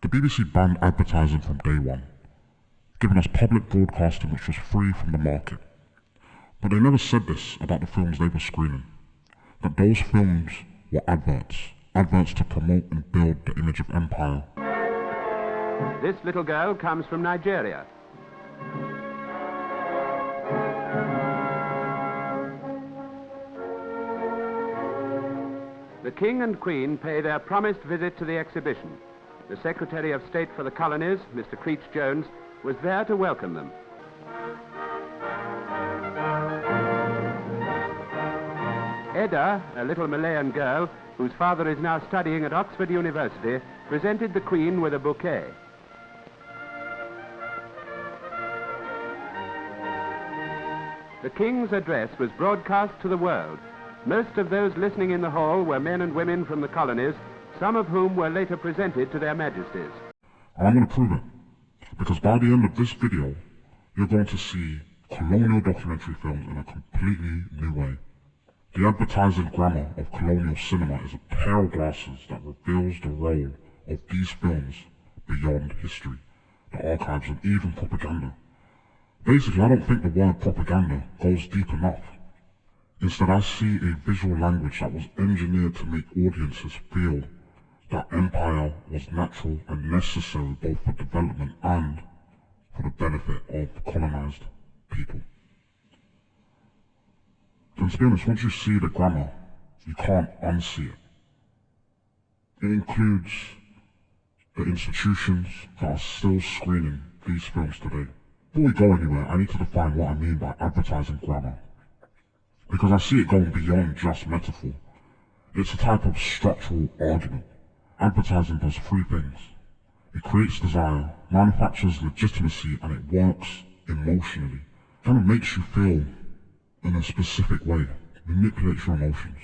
The BBC banned advertising from day one, giving us public broadcasting which was free from the market. But they never said this about the films they were screening, that those films were adverts to promote and build the image of empire. This little girl comes from Nigeria. The King and Queen pay their promised visit to the exhibition. The Secretary of State for the Colonies, Mr. Creech Jones, was there to welcome them. Edda, a little Malayan girl, whose father is now studying at Oxford University, presented the Queen with a bouquet. The King's address was broadcast to the world. Most of those listening in the hall were men and women from the colonies, some of whom were later presented to their majesties. I'm going to prove it, because by the end of this video, you're going to see colonial documentary films in a completely new way. The Advertisement Grammar of colonial cinema is a pair of glasses that reveals the role of these films beyond history, the archives, and even propaganda. Basically, I don't think the word propaganda goes deep enough. Instead, I see a visual language that was engineered to make audiences feel that empire was natural and necessary both for development and for the benefit of colonized people. And to be honest, once you see the grammar, you can't unsee it. It includes the institutions that are still screening these films today. Before we go anywhere, I need to define what I mean by advertising grammar, because I see it going beyond just metaphor. It's a type of structural argument. Advertising does three things. It creates desire, manufactures legitimacy, and it works emotionally. It kind of makes you feel in a specific way, manipulates your emotions.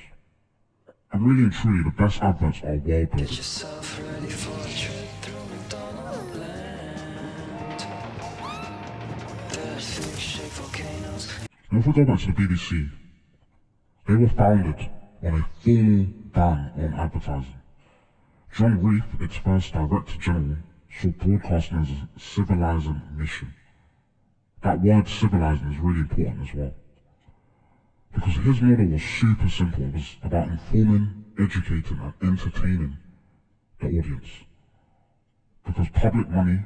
And really and truly, the best adverts are world builders. And if we go back to the BBC, they were founded on a formal ban on advertising. John Reith, its first Director General, saw broadcasting as a civilizing mission. That word civilizing is really important as well, because his model was super simple. It was about informing, educating, and entertaining the audience. Because public money,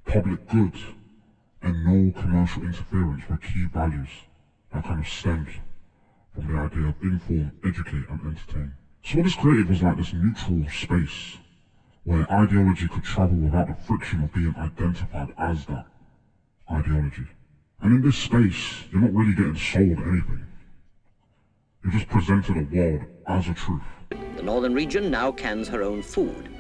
public goods, and no commercial interference were key values that kind of stemmed from the idea of inform, educate, and entertain. So what this created was like this neutral space where ideology could travel without the friction of being identified as that ideology. And in this space, you're not really getting sold anything. You're just presented a world as a truth. The northern region now cans her own food.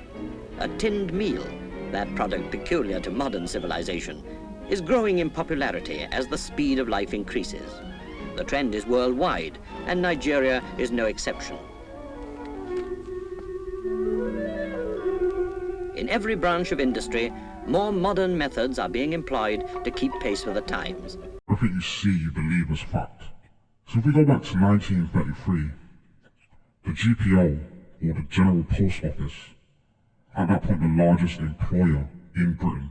A tinned meal, that product peculiar to modern civilization, is growing in popularity as the speed of life increases. The trend is worldwide, and Nigeria is no exception. In every branch of industry, more modern methods are being employed to keep pace with the times. Everything you see, you believe is fact. So if we go back to 1933, the GPO, or the General Post Office, at that point the largest employer in Britain,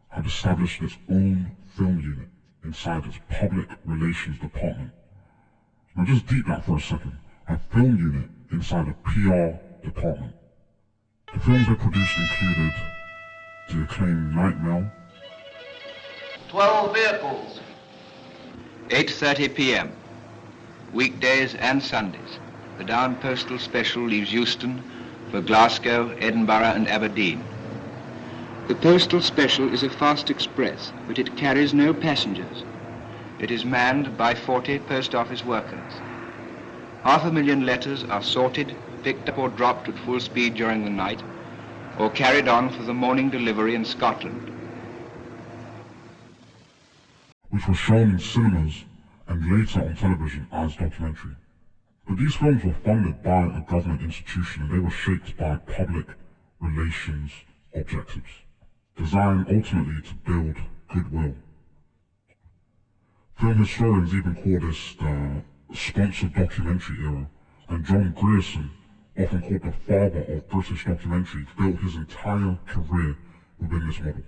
had established its own film unit inside its public relations department. Now just deep that for a second. A film unit inside a PR department. The films they produced included the acclaimed Night Mail, 12 vehicles. 8:30 p.m. Weekdays and Sundays. The down postal special leaves Euston for Glasgow, Edinburgh and Aberdeen. The postal special is a fast express, but it carries no passengers. It is manned by 40 post office workers. 500,000 letters are sorted, picked up or dropped at full speed during the night, or carried on for the morning delivery in Scotland. Which was shown in cinemas and later on television as documentary. But these films were funded by a government institution and they were shaped by public relations objectives, designed ultimately to build goodwill. Film historians even call this the sponsored documentary era, and John Grierson often called the father of British documentary, built his entire career within this model.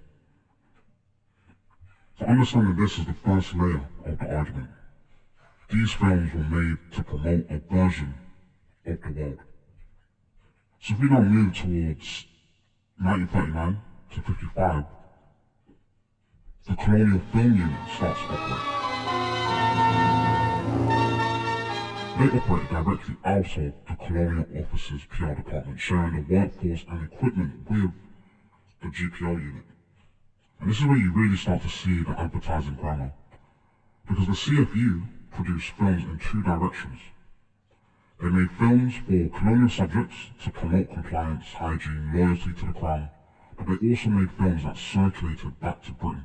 So understanding this is the first layer of the argument. These films were made to promote a version of the world. So if we now move towards 1939 to 55, the Colonial Film Unit starts to operate. They operate directly out of the Colonial office's PR department, sharing the workforce and equipment with the GPO unit. And this is where you really start to see the advertising grammar, because the CFU produced films in two directions. They made films for colonial subjects to promote compliance, hygiene, loyalty to the crown, but they also made films that circulated back to Britain,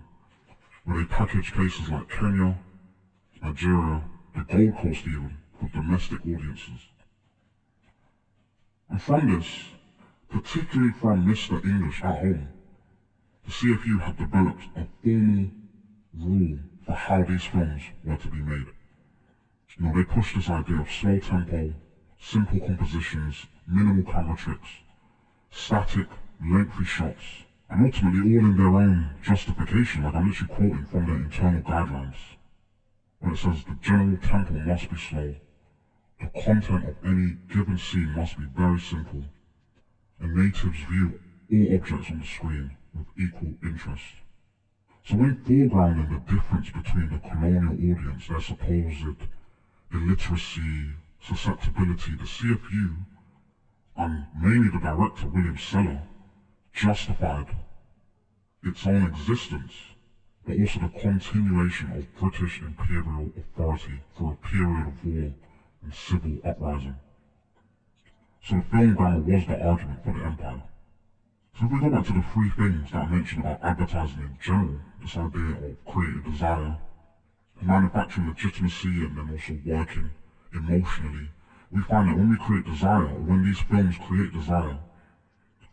where they packaged cases like Kenya, Nigeria, the Gold Coast even, for domestic audiences. And from this, particularly from Mr. English at home, the CFU had developed a formal rule for how these films were to be made. You know, they pushed this idea of slow tempo, simple compositions, minimal camera tricks, static, lengthy shots, and ultimately all in their own justification, like I'm literally quoting from their internal guidelines, where it says the general tempo must be slow, the content of any given scene must be very simple, and natives view all objects on the screen with equal interest. So when foregrounding the difference between the colonial audience, their supposed illiteracy, susceptibility, the CFU, and mainly the director William Seller, justified its own existence, but also the continuation of British imperial authority for a period of war and civil uprising. So the film grammar was the argument for the empire. So if we go back to the three things that I mentioned about advertising in general, this idea of creating desire, manufacturing legitimacy, and then also working emotionally, we find that when we create desire, or when these films create desire,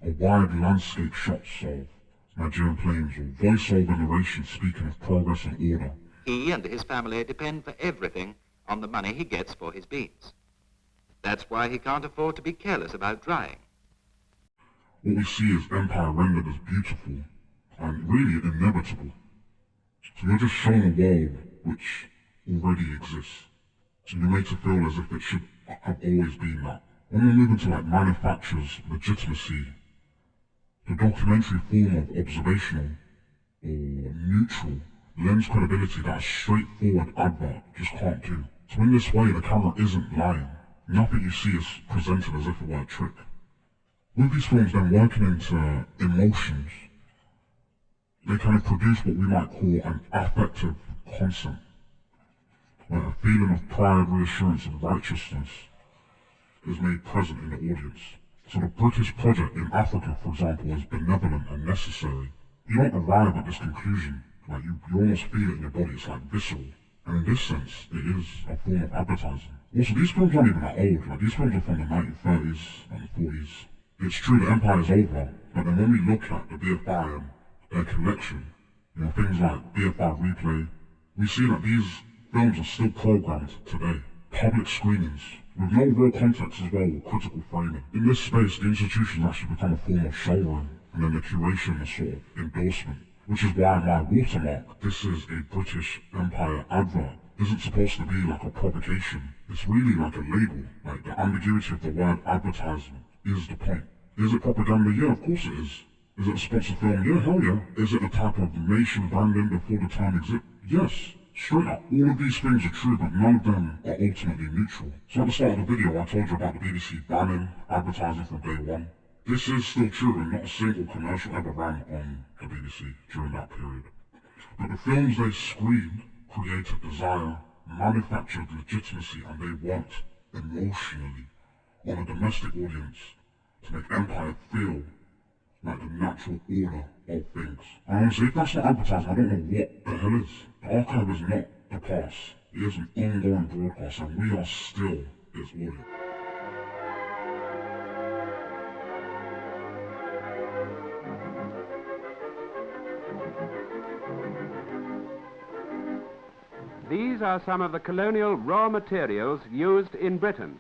a wide landscape shots of Nigerian plains or voiceover narration speaking of progress and order. He and his family depend for everything on the money he gets for his beans. That's why he can't afford to be careless about drying. What we see is empire rendered as beautiful and really inevitable. So you're just shown a world which already exists. So you're made to feel as if it should have always been that. When we move into like manufacturer's legitimacy, the documentary form of observational or neutral lends credibility that a straightforward advert just can't do. So in this way, the camera isn't lying. Nothing you see is presented as if it were a trick. With these films then working into emotions, they kind of produce what we might call an affective concept, where a feeling of pride, reassurance, and righteousness is made present in the audience. So the British project in Africa, for example, is benevolent and necessary. You don't arrive at this conclusion, like you almost feel it in your body, it's like visceral. And in this sense, it is a form of advertising. Also, these films aren't even that old, like these films are from the 1930s and the 40s. It's true the empire is over, but then when we look at the BFI and their collection, you know, things like BFI Replay, we see that these films are still programmed today. Public screenings, with no real context as well or critical framing. In this space, the institutions actually become a form of showroom, and then the curation is sort of endorsement. Which is why my watermark, this is a British Empire advert, isn't supposed to be like a provocation. It's really like a label. Like the ambiguity of the word advertisement is the point. Is it propaganda? Yeah, of course it is. Is it a sponsored film? Yeah, hell yeah. Is it a type of nation branding before the term exists? Yes. Straight up. All of these things are true, but none of them are ultimately neutral. So at the start of the video, I told you about the BBC banning advertising from day one. This is still true, and not a single commercial ever ran on the BBC during that period. But the films they screened created desire, manufactured legitimacy, and they worked emotionally on a domestic audience to make empire feel like the natural order of things. And honestly, if that's not advertising, I don't know what the hell is. The archive is not the past. It is an ongoing broadcast, and we are still its audience. These are some of the colonial raw materials used in Britain.